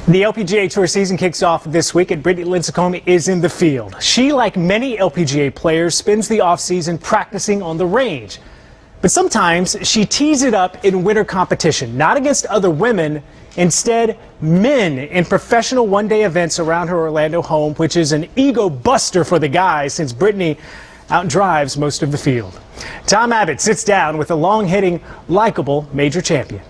The LPGA Tour season kicks off this week, and Brittany Lincicome is in the field. She, like many LPGA players, spends the offseason practicing on the range. But sometimes she tees it up in winter competition, not against other women, instead men in professional one-day events around her Orlando home, which is an ego buster for the guys since Brittany outdrives most of the field. Tom Abbott sits down with a long-hitting, likable major champion.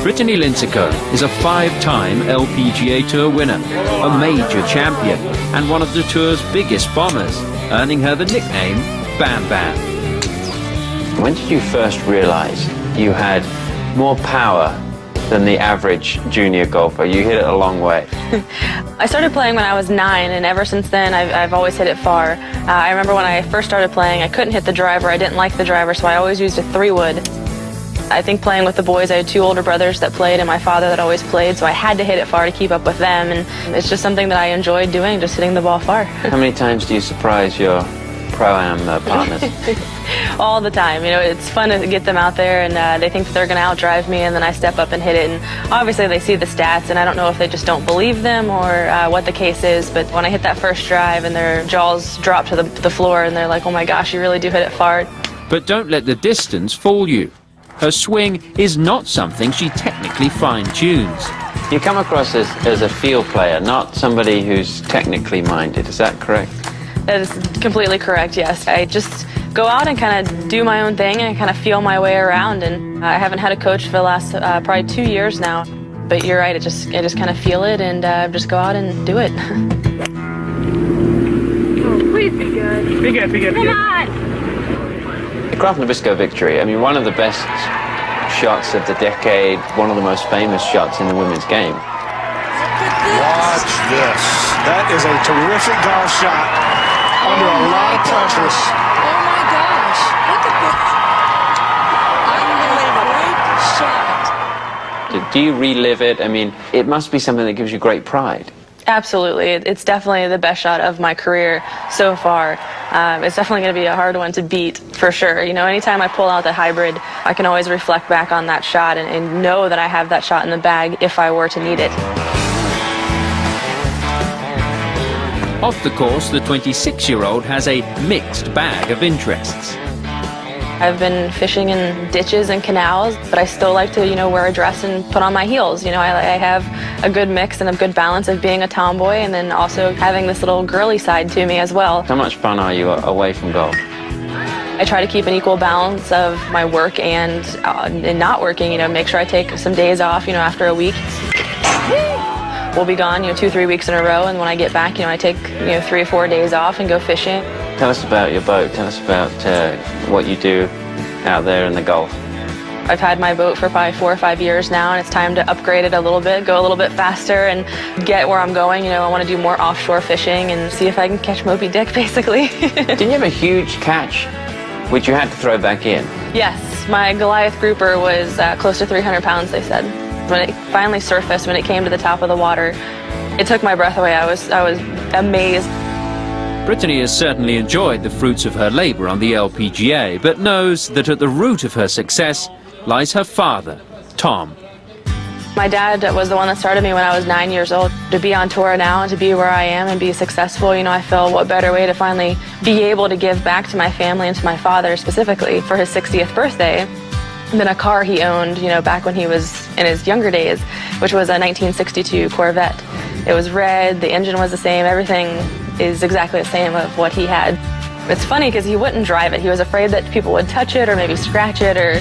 Brittany Lincicome is a five-time LPGA Tour winner, a major champion, and one of the Tour's biggest bombers, earning her the nickname Bam Bam. When did you first realize you had more power than the average junior golfer? You hit it a long way. I started playing when I was 9, and ever since then I've always hit it far. I remember when I first started playing, I couldn't hit the driver. I didn't like the driver, so I always used a 3-wood. I think playing with the boys, I had 2 older brothers that played and my father that always played, so I had to hit it far to keep up with them, and it's just something that I enjoyed doing, just hitting the ball far. How many times do you surprise your Pro-Am partners? All the time. You know, it's fun to get them out there, and they think that they're going to outdrive me, and then I step up and hit it, and obviously they see the stats, and I don't know if they just don't believe them or what the case is, but when I hit that first drive and their jaws drop to the floor and they're like, oh my gosh, you really do hit it far. But don't let the distance fool you. Her swing is not something she technically fine-tunes. You come across as a field player, not somebody who's technically minded. Is that correct? That is completely correct, yes. I just go out and kind of do my own thing and kind of feel my way around, and I haven't had a coach for the last probably 2 years now. But you're right, I just kind of feel it and just go out and do it. Oh, please be good. Be good, be good, be good. Come on! The Kraft Nabisco victory, I mean, one of the best shots of the decade, one of the most famous shots in the women's game. Watch this. That is a terrific golf shot under a lot of pressure. Oh my gosh, look at this. Unbelievable. Great shot. Do you relive it? I mean, it must be something that gives you great pride. Absolutely. It's definitely the best shot of my career so far. It's definitely going to be a hard one to beat, for sure. You know, anytime I pull out the hybrid, I can always reflect back on that shot and know that I have that shot in the bag if I were to need it. Off the course, the 26-year-old has a mixed bag of interests. I've been fishing in ditches and canals, but I still like to, you know, wear a dress and put on my heels. You know, I have a good mix and a good balance of being a tomboy and then also having this little girly side to me as well. How much fun are you away from golf? I try to keep an equal balance of my work and not working, you know, make sure I take some days off, you know, after a week. We'll be gone, you know, 2-3 weeks in a row, and when I get back, you know, I take, you know, 3 or 4 days off and go fishing. Tell us about your boat. Tell us about what you do out there in the Gulf. I've had my boat for probably 4 or 5 years now, and it's time to upgrade it a little bit, go a little bit faster, and get where I'm going. You know, I want to do more offshore fishing and see if I can catch Moby Dick, basically. Didn't you have a huge catch, which you had to throw back in? Yes, my Goliath grouper was close to 300 pounds, they said. When it finally surfaced, when it came to the top of the water, it took my breath away. I was amazed. Brittany has certainly enjoyed the fruits of her labour on the LPGA, but knows that at the root of her success lies her father, Tom. My dad was the one that started me when I was 9 years old. To be on tour now and to be where I am and be successful, you know, I feel what better way to finally be able to give back to my family and to my father specifically for his 60th birthday than a car he owned, you know, back when he was in his younger days, which was a 1962 Corvette. It was red, the engine was the same, everything is exactly the same of what he had. It's funny because he wouldn't drive it. He was afraid that people would touch it or maybe scratch it, or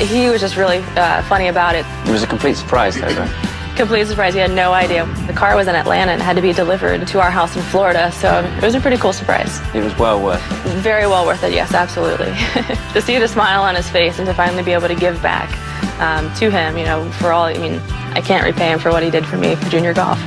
he was just really funny about it. It was a complete surprise though, right? Complete surprise. He had no idea. The car was in Atlanta and had to be delivered to our house in Florida, so it was a pretty cool surprise. It was well worth it. Very well worth it, yes, absolutely. To see the smile on his face and to finally be able to give back to him, you know, for all, I mean, I can't repay him for what he did for me for junior golf.